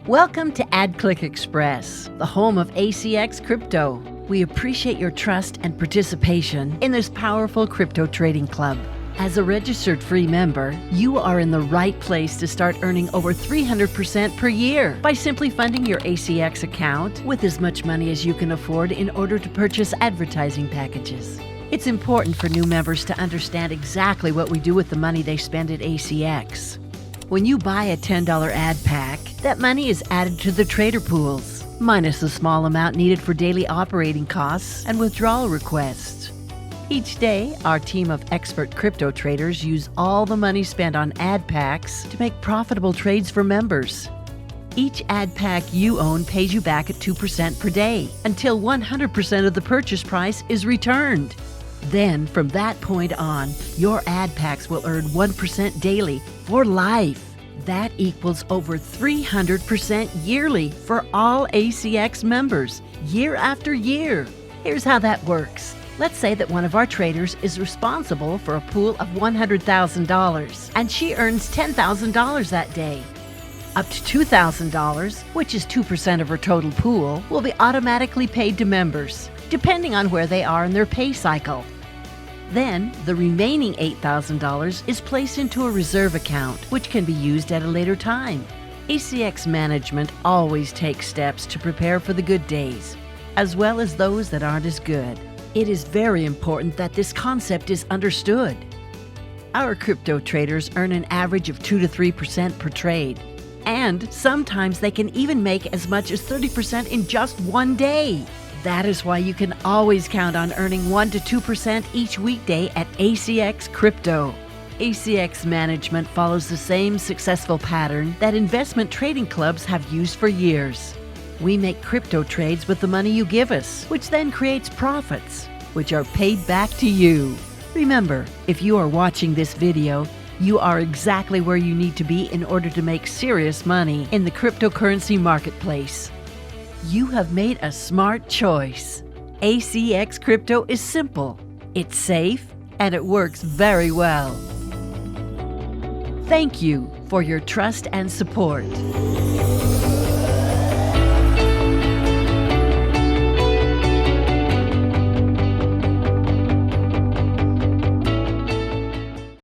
Welcome to AdClick Express, the home of ACX Crypto. We appreciate your trust and participation in this powerful crypto trading club. As a registered free member, you are in the right place to start earning over 300% per year by simply funding your ACX account with as much money as you can afford in order to purchase advertising packages. It's important for new members to understand exactly what we do with the money they spend at ACX. When you buy a $10 ad pack, that money is added to the trader pools, minus the small amount needed for daily operating costs and withdrawal requests. Each day, our team of expert crypto traders use all the money spent on ad packs to make profitable trades for members. Each ad pack you own pays you back at 2% per day until 100% of the purchase price is returned. Then, from that point on, your ad packs will earn 1% daily for life. That equals over 300% yearly for all ACX members, year after year. Here's how that works. Let's say that one of our traders is responsible for a pool of $100,000, and she earns $10,000 that day. Up to $2,000, which is 2% of her total pool, will be automatically paid to members, depending on where they are in their pay cycle. Then, the remaining $8,000 is placed into a reserve account, which can be used at a later time. ACX management always takes steps to prepare for the good days, as well as those that aren't as good. It is very important that this concept is understood. Our crypto traders earn an average of 2 to 3% per trade, and sometimes they can even make as much as 30% in just one day. That is why you can always count on earning 1 to 2% each weekday at ACX Crypto. ACX management follows the same successful pattern that investment trading clubs have used for years. We make crypto trades with the money you give us, which then creates profits, which are paid back to you. Remember, if you are watching this video, you are exactly where you need to be in order to make serious money in the cryptocurrency marketplace. You have made a smart choice. ACX Crypto is simple, it's safe, and it works very well. Thank you for your trust and support.